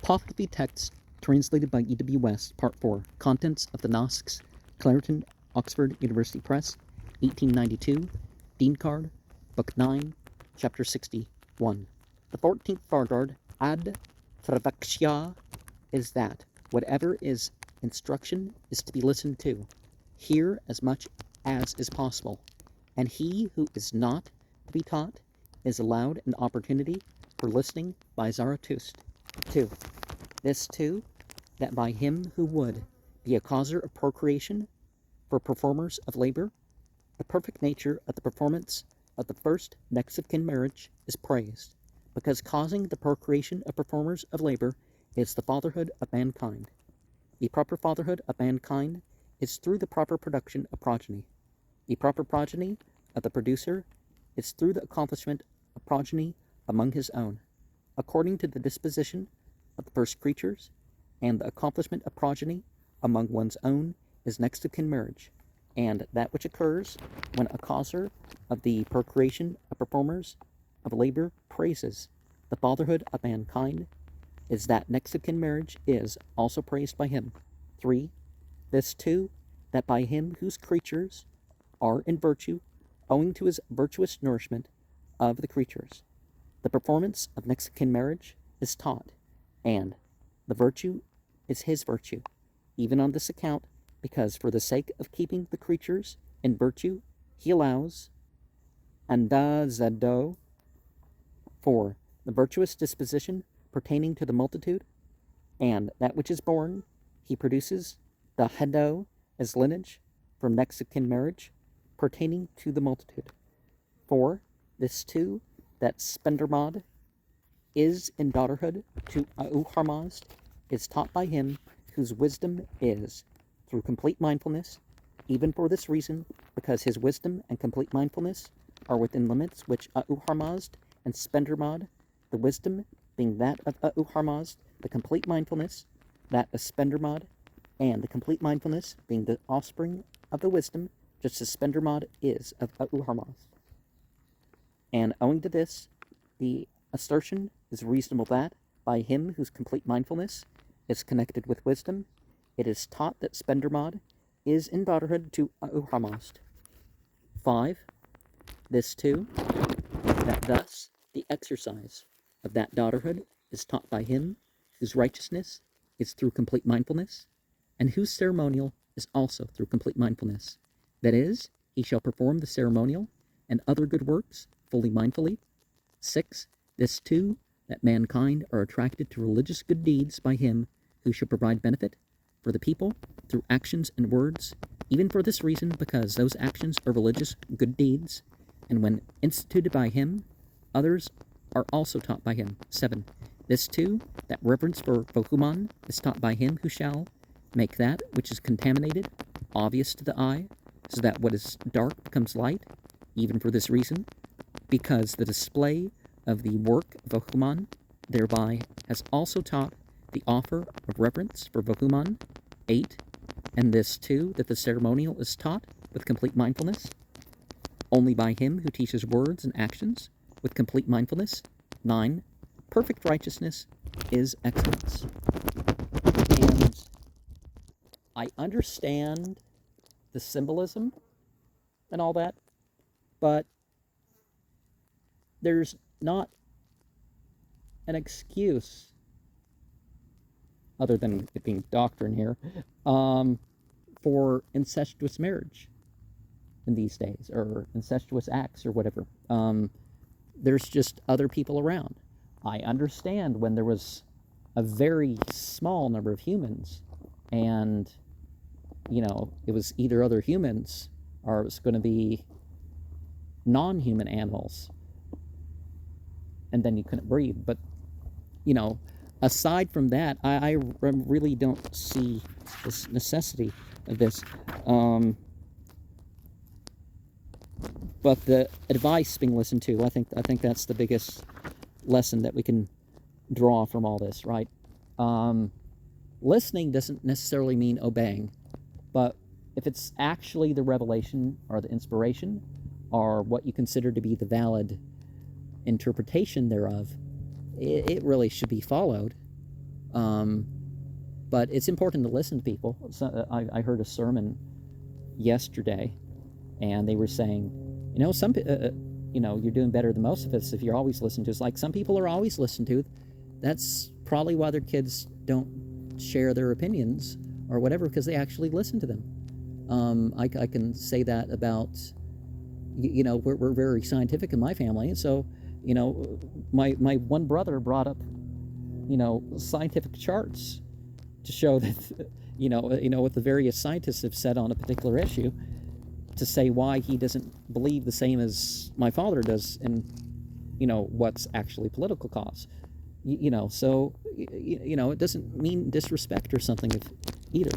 Pahlavi text, translated by E.W. West, Part 4, Contents of the Nasks, Clareton, Oxford University Press, 1892, Dinkard, Book 9, Chapter 61. The 14th Fargard ad Travakshya is that whatever is instruction is to be listened to, hear as much as is possible, and he who is not to be taught is allowed an opportunity for listening by Zarathustra. 2. This too, that by him who would be a causer of procreation for performers of labor, the perfect nature of the performance of the first next of kin marriage is praised, because causing the procreation of performers of labor is the fatherhood of mankind. The proper fatherhood of mankind is through the proper production of progeny. The proper progeny of the producer is through the accomplishment of progeny among his own, according to the disposition of the first creatures, and the accomplishment of progeny among one's own is next of kin marriage, and that which occurs when a causer of the procreation of performers of labor praises the fatherhood of mankind is that next of kin marriage is also praised by him. 3. This too, that by him whose creatures are in virtue, owing to his virtuous nourishment of the creatures, the performance of next of kin marriage is taught, and the virtue is his virtue, even on this account, because for the sake of keeping the creatures in virtue, he allows andazado for the virtuous disposition pertaining to the multitude, and that which is born, he produces the hedo as lineage from next of kin marriage pertaining to the multitude. 4. This too, that Spendermod is in daughterhood to Auharmazd is taught by him whose wisdom is through complete mindfulness, even for this reason, because his wisdom and complete mindfulness are within limits which Auharmazd and Spendermod, the wisdom being that of Auharmazd, the complete mindfulness, that of Spendermod, and the complete mindfulness being the offspring of the wisdom, just as Spendermod is of Auharmazd. And owing to this, the assertion is reasonable that, by him whose complete mindfulness is connected with wisdom, it is taught that Spendermod is in daughterhood to Auharmazd. 5. This too, that thus the exercise of that daughterhood is taught by him whose righteousness is through complete mindfulness, and whose ceremonial is also through complete mindfulness. That is, he shall perform the ceremonial and other good works fully mindfully. 6. This too, that mankind are attracted to religious good deeds by him who shall provide benefit for the people through actions and words, even for this reason, because those actions are religious good deeds, and when instituted by him, others are also taught by him. 7. This too, that reverence for Vohuman is taught by him who shall make that which is contaminated obvious to the eye, so that what is dark becomes light, even for this reason, because the display of the work of Vohuman thereby has also taught the offer of reverence for Vohuman. 8. And this too, that the ceremonial is taught with complete mindfulness, only by him who teaches words and actions with complete mindfulness. 9. Perfect righteousness is excellence. And I understand the symbolism and all that, but there's not an excuse, other than it being doctrine here, for incestuous marriage in these days, or incestuous acts, or whatever. There's just other people around. I understand when there was a very small number of humans, and, it was either other humans, or it was going to be non-human animals, and then you couldn't breed. But, aside from that, I really don't see this necessity of this. But the advice being listened to, I think that's the biggest lesson that we can draw from all this, right? Listening doesn't necessarily mean obeying, but if it's actually the revelation or the inspiration or what you consider to be the valid interpretation thereof, it really should be followed. But it's important to listen to people. So, I heard a sermon yesterday, and they were saying, you're doing better than most of us if you're always listened to. It's like some people are always listened to. That's probably why their kids don't share their opinions or whatever, because they actually listen to them. I can say that about, we're very scientific in my family, and so, my one brother brought up, scientific charts to show that, what the various scientists have said on a particular issue, to say why he doesn't believe the same as my father does in, what's actually political cause. So, it doesn't mean disrespect or something either,